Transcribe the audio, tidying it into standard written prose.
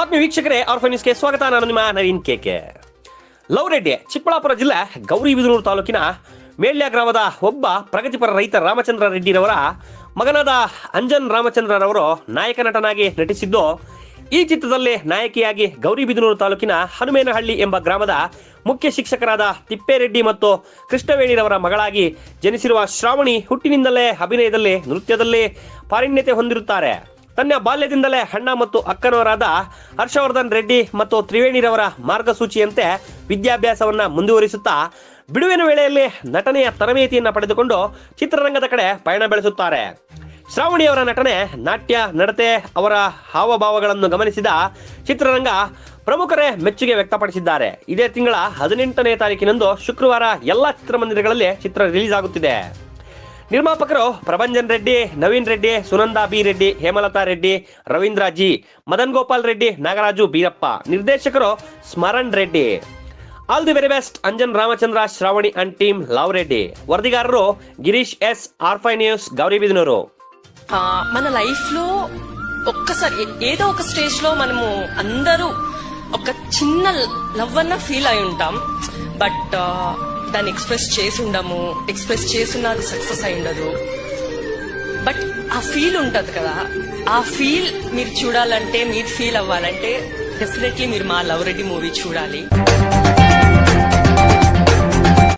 ಆತ್ಮೀಯ ವೀಕ್ಷಕರೇ, ಆರ್ಫನ್ ನ್ಯೂಸ್ಗೆ ಸ್ವಾಗತ. ನಾನು ನಿಮ್ಮ ನವೀನ್ ಕೆಕೆ. ಲವ್ ರೆಡ್ಡಿ ಚಿಕ್ಕಬಳ್ಳಾಪುರ ಜಿಲ್ಲೆ ಗೌರಿಬಿದನೂರು ತಾಲೂಕಿನ ಮೇಳ್ಯ ಗ್ರಾಮದ ಒಬ್ಬ ಪ್ರಗತಿಪರ ರೈತ ರಾಮಚಂದ್ರ ರೆಡ್ಡಿರವರ ಮಗನಾದ ಅಂಜನ್ ರಾಮಚಂದ್ರರವರು ನಾಯಕ ನಟನಾಗಿ ನಟಿಸಿದ್ದು, ಈ ಚಿತ್ರದಲ್ಲಿ ನಾಯಕಿಯಾಗಿ ಗೌರಿಬಿದನೂರು ತಾಲೂಕಿನ ಹನುಮೇನಹಳ್ಳಿ ಎಂಬ ಗ್ರಾಮದ ಮುಖ್ಯ ಶಿಕ್ಷಕರಾದ ತಿಪ್ಪೇರೆಡ್ಡಿ ಮತ್ತು ಕೃಷ್ಣವೇಣಿರವರ ಮಗಳಾಗಿ ಜನಿಸಿರುವ ಶ್ರಾವಣಿ ಹುಟ್ಟಿನಿಂದಲೇ ಅಭಿನಯದಲ್ಲಿ, ನೃತ್ಯದಲ್ಲಿ ಪಾರಣ್ಯತೆ ಹೊಂದಿರುತ್ತಾರೆ. ತನ್ನ ಬಾಲ್ಯದಿಂದಲೇ ಅಣ್ಣ ಮತ್ತು ಅಕ್ಕನವರಾದ ಹರ್ಷವರ್ಧನ್ ರೆಡ್ಡಿ ಮತ್ತು ತ್ರಿವೇಣಿರವರ ಮಾರ್ಗಸೂಚಿಯಂತೆ ವಿದ್ಯಾಭ್ಯಾಸವನ್ನ ಮುಂದುವರಿಸುತ್ತಾ ಬಿಡುವಿನ ವೇಳೆಯಲ್ಲಿ ನಟನೆಯ ತರಬೇತಿಯನ್ನು ಪಡೆದುಕೊಂಡು ಚಿತ್ರರಂಗದ ಕಡೆ ಪಯಣ ಬೆಳೆಸುತ್ತಾರೆ. ಶ್ರಾವಣಿಯವರ ನಟನೆ, ನಾಟ್ಯ, ನಡತೆ, ಅವರ ಹಾವಭಾವಗಳನ್ನು ಗಮನಿಸಿದ ಚಿತ್ರರಂಗ ಪ್ರಮುಖರೇ ಮೆಚ್ಚುಗೆ ವ್ಯಕ್ತಪಡಿಸಿದ್ದಾರೆ. ಇದೇ ತಿಂಗಳ 18ನೇ ತಾರೀಕಿನಂದು ಶುಕ್ರವಾರ ಎಲ್ಲ ಚಿತ್ರಮಂದಿರಗಳಲ್ಲಿ ಚಿತ್ರ ರಿಲೀಸ್ ಆಗುತ್ತಿದೆ. ನಿರ್ಮಾಪಕರು ಪ್ರಭಂಜನ್ ರೆಡ್ಡಿ, ನವೀನ್ ರೆಡ್ಡಿ, ಸುನಂದಾ ಬಿ ರೆಡ್ಡಿ, ಹೇಮಲತಾ ರೆಡ್ಡಿ, ರವೀಂದ್ರ ಜಿ, ಮದನ್ ಗೋಪಾಲ್ ರೆಡ್ಡಿ, ನಾಗರಾಜು ಬೀರಪ್ಪ. ನಿರ್ದೇಶಕರು Smaran Reddy. All the very best Anjan Ramachandra, Shravani and team love Reddy. వరదిగారు గిరీష్ ఎస్, ఆర్ఫై న్యూస్, గౌరీబిదనూరు. మన లైఫ్ లో ఒక్కసారి ఏదో ఒక స్టేజ్ లో మనము అందరూ ఒక చిన్న లవ్ అన్న ఫీల్ అయి ఉంటాం. బట్ దాన్ని ఎక్స్ప్రెస్ చేసి ఉండము, ఎక్స్ప్రెస్ చేస్తున్నా అది సక్సెస్ అయి ఉండదు. బట్ ఆ ఫీల్ ఉంటది కదా, ఆ ఫీల్ మీరు చూడాలంటే, మీరు ఫీల్ అవ్వాలంటే డెఫినెట్లీ మీరు మా లవ్ రెడ్డి మూవీ చూడాలి.